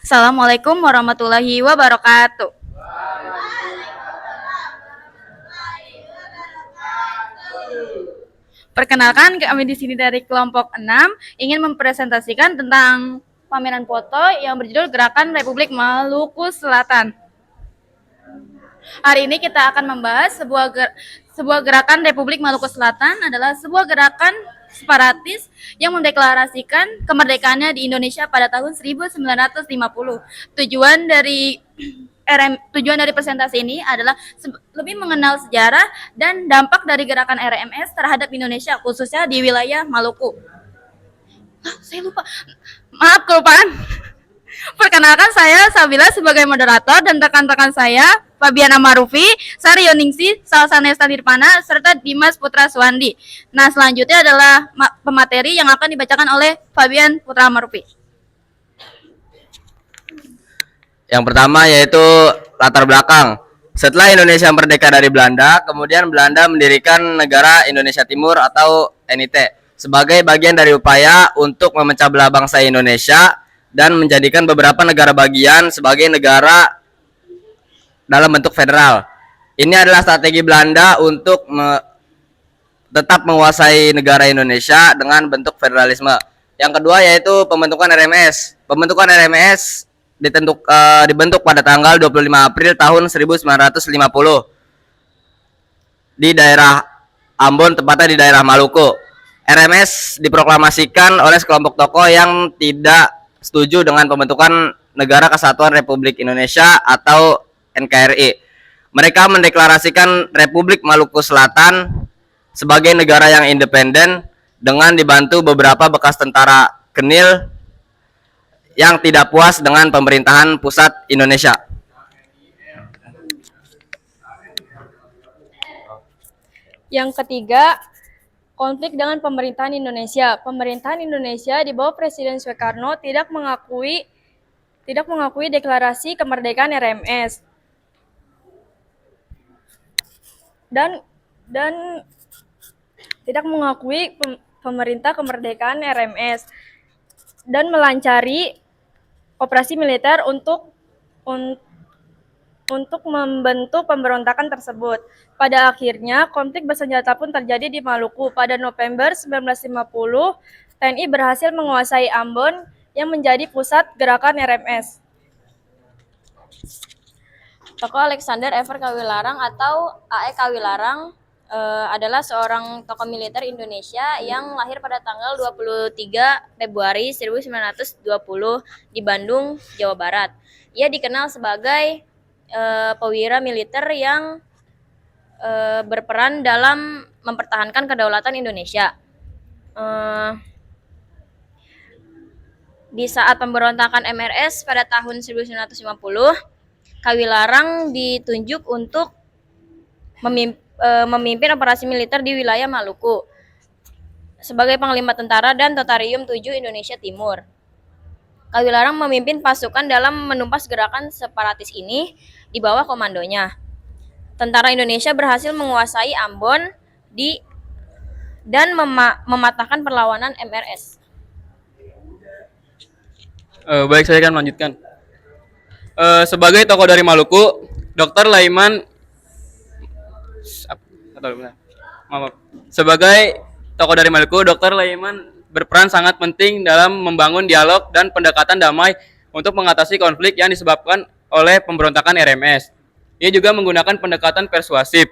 Assalamualaikum warahmatullahi wabarakatuh. Perkenalkan, kami di sini dari kelompok 6 ingin mempresentasikan tentang pameran foto yang berjudul Gerakan Republik Maluku Selatan. Hari ini kita akan membahas sebuah gerakan Republik Maluku Selatan adalah sebuah gerakan separatis yang mendeklarasikan kemerdekaannya di Indonesia pada tahun 1950. Tujuan dari presentasi ini adalah lebih mengenal sejarah dan dampak dari gerakan RMS terhadap Indonesia, khususnya di wilayah Maluku. Saya lupa. Maaf kelupaan. Perkenalkan, saya Sabila sebagai moderator dan rekan-rekan saya Fabiana Marufi, Sari Yoningsi, Salsa Nesta Nirpana, serta Dimas Putra Suwandi. Nah, selanjutnya adalah pemateri yang akan dibacakan oleh Fabian Putra Marufi. Yang pertama yaitu latar belakang. Setelah Indonesia merdeka dari Belanda, kemudian Belanda mendirikan negara Indonesia Timur atau NIT sebagai bagian dari upaya untuk memecah belah bangsa Indonesia dan menjadikan beberapa negara bagian sebagai negara dalam bentuk federal. Ini adalah strategi Belanda untuk tetap menguasai negara Indonesia dengan bentuk federalisme. Yang kedua yaitu pembentukan RMS. Pembentukan RMS dibentuk pada tanggal 25 April tahun 1950 di daerah Ambon, tepatnya di daerah Maluku. RMS diproklamasikan oleh sekelompok tokoh yang tidak setuju dengan pembentukan Negara Kesatuan Republik Indonesia atau NKRI. Mereka mendeklarasikan Republik Maluku Selatan sebagai negara yang independen dengan dibantu beberapa bekas tentara Kenil yang tidak puas dengan pemerintahan pusat Indonesia. Yang ketiga, konflik dengan pemerintahan Indonesia. Pemerintahan Indonesia di bawah Presiden Soekarno tidak mengakui deklarasi kemerdekaan RMS. Dan tidak mengakui pemerintah kemerdekaan RMS dan melancari operasi militer untuk membentuk pemberontakan tersebut. Pada akhirnya, konflik bersenjata pun terjadi di Maluku. Pada November 1950, TNI berhasil menguasai Ambon yang menjadi pusat gerakan RMS. Tokoh Alexander Ever Kawilarang atau A.E. Kawilarang adalah seorang tokoh militer Indonesia yang lahir pada tanggal 23 Februari 1920 di Bandung, Jawa Barat. Ia dikenal sebagai perwira militer yang berperan dalam mempertahankan kedaulatan Indonesia. Di saat pemberontakan MRS pada tahun 1950, Kawilarang ditunjuk untuk memimpin operasi militer di wilayah Maluku sebagai Panglima Tentara dan Totarium 7 Indonesia Timur. Kawilarang memimpin pasukan dalam menumpas gerakan separatis ini di bawah komandonya. Tentara Indonesia berhasil menguasai Ambon dan mematahkan perlawanan MRS. Baik, saya akan melanjutkan. Sebagai tokoh dari Maluku, Dr. Laiman Sebagai tokoh dari Maluku, Dr. Laiman berperan sangat penting dalam membangun dialog dan pendekatan damai untuk mengatasi konflik yang disebabkan oleh pemberontakan RMS. Ia juga menggunakan pendekatan persuasif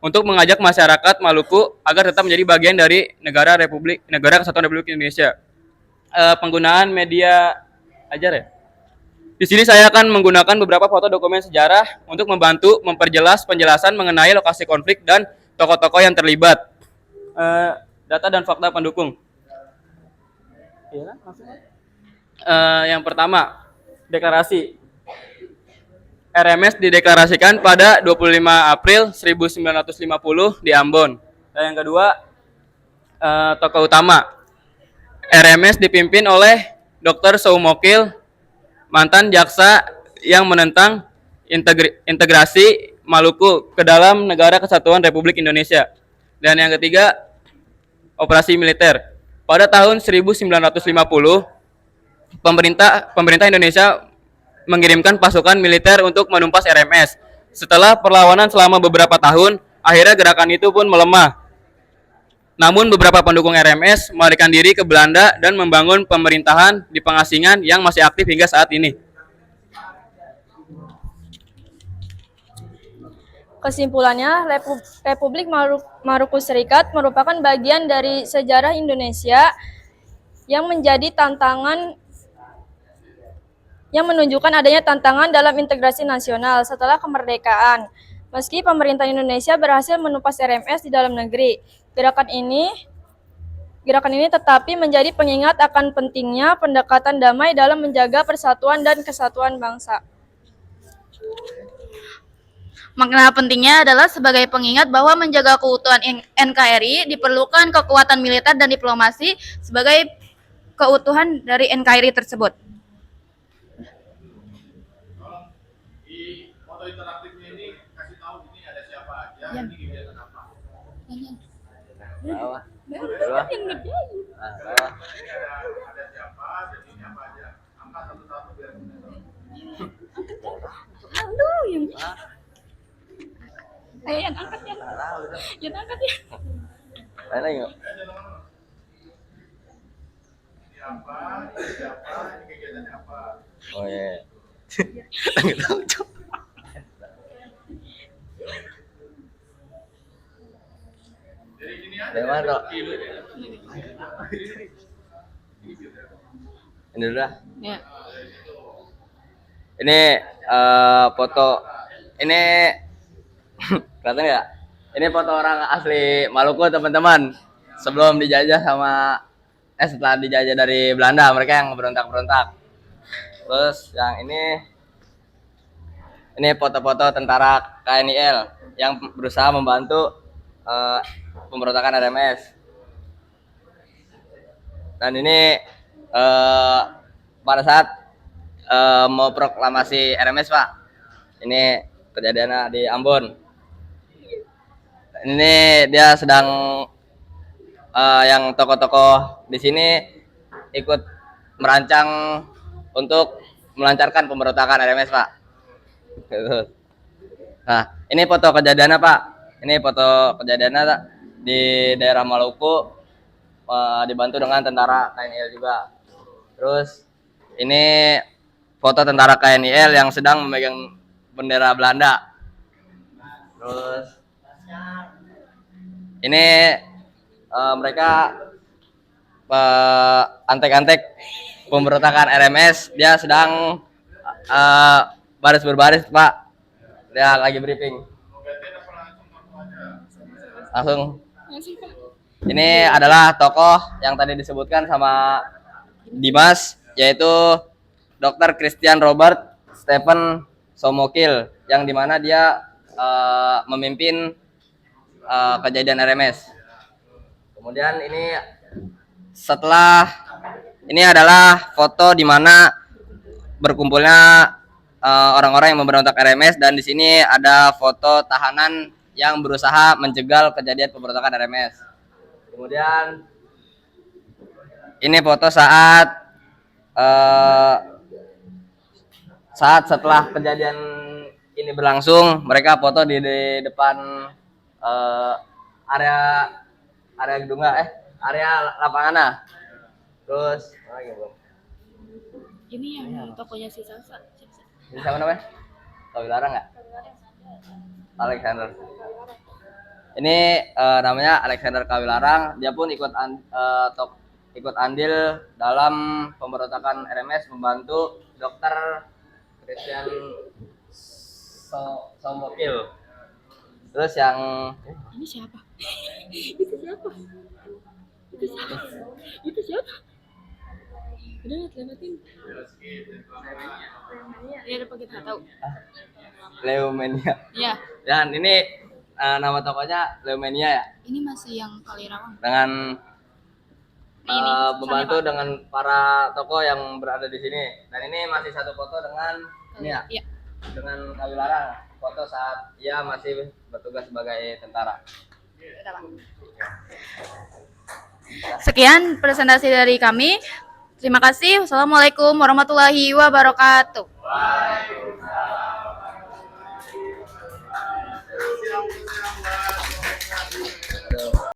untuk mengajak masyarakat Maluku agar tetap menjadi bagian dari Negara Kesatuan Republik Indonesia. Penggunaan media ajar ya. Di sini saya akan menggunakan beberapa foto dokumen sejarah untuk membantu memperjelas penjelasan mengenai lokasi konflik dan tokoh-tokoh yang terlibat. Data dan fakta pendukung. Yang pertama, deklarasi. RMS dideklarasikan pada 25 April 1950 di Ambon. Dan yang kedua, tokoh utama. RMS dipimpin oleh Dr. Soumokil, mantan jaksa yang menentang integrasi Maluku ke dalam Negara Kesatuan Republik Indonesia. Dan yang ketiga, operasi militer. Pada tahun 1950, pemerintah Indonesia mengirimkan pasukan militer untuk menumpas RMS. Setelah perlawanan selama beberapa tahun, akhirnya gerakan itu pun melemah. Namun beberapa pendukung RMS melarikan diri ke Belanda dan membangun pemerintahan di pengasingan yang masih aktif hingga saat ini. Kesimpulannya, Republik Maluku Serikat merupakan bagian dari sejarah Indonesia yang menjadi tantangan yang menunjukkan adanya tantangan dalam integrasi nasional setelah kemerdekaan. Meski pemerintah Indonesia berhasil menumpas RMS di dalam negeri, gerakan ini tetapi menjadi pengingat akan pentingnya pendekatan damai dalam menjaga persatuan dan kesatuan bangsa. Makna pentingnya adalah sebagai pengingat bahwa menjaga keutuhan NKRI diperlukan kekuatan militer dan diplomasi sebagai keutuhan dari NKRI tersebut. Di foto interaktifnya ini kasih tahu ini ada siapa aja, ini kegiatan apa. Bawah. Ini ada siapa, dan ini apa aja. Angkat satu-satu biar mudah. Ayo yang angkat ya. Yang angkat ya. Lain lagi nggak? Ini apa, ini siapa, ini kegiatannya apa. Oh iya. Jadi gini aja. Dari mana kok? Ini dulu dah. Ya. Ini foto. Ini kelihatan nggak? Ini foto orang asli Maluku teman-teman. Sebelum dijajah setelah dijajah dari Belanda, mereka yang berontak-berontak. Terus yang ini foto-foto tentara KNIL yang berusaha membantu pemberontakan RMS. Dan ini pada saat mau proklamasi RMS, Pak. Ini kejadiannya di Ambon. Ini dia sedang yang tokoh-tokoh di sini ikut merancang untuk melancarkan pemberontakan RMS, Pak. Nah, ini foto kejadiannya, Pak. Ini foto kejadiannya di daerah Maluku, dibantu dengan tentara KNIL juga. Terus ini foto tentara KNIL yang sedang memegang bendera Belanda. Terus ini mereka antek-antek pemberontakan RMS. Dia sedang baris berbaris, Pak. Dia lagi briefing. Langsung. Ini adalah tokoh yang tadi disebutkan sama Dimas, yaitu Dr. Christian Robert Stephen Somokil, yang dimana dia memimpin kejadian RMS. Kemudian ini adalah foto di mana berkumpulnya orang-orang yang memberontak RMS, dan di sini ada foto tahanan yang berusaha menjegal kejadian pemberontakan RMS. Kemudian ini foto saat setelah kejadian ini berlangsung, mereka foto di depan area gedung area lapangan. Terus lagi belum? Ini yang tokonya si Salsa. Ini siapa namanya? Kawilarang nggak? Alexander. Ini namanya Alexander Kawilarang. Dia pun ikut andil dalam pemberontakan RMS, membantu Dr. Christian Somokil. Terus yang Ini siapa? Itu siapa? Itu siapa? Itu siapa? Udah lewatin. Ya udah kita tahu. Leumenia. Ya, Dan ini nama tokonya Leumenia ya. ini masih yang Kalirawang. Dengan Ini, membantu Pak. dengan para tokoh yang berada di sini. Dan ini masih satu foto dengan ini ya, Iya. dengan Kawilarang, foto saat ia masih bertugas sebagai tentara. Sekian presentasi dari kami. Terima kasih. Wassalamualaikum warahmatullahi wabarakatuh. Waalaikumsalam.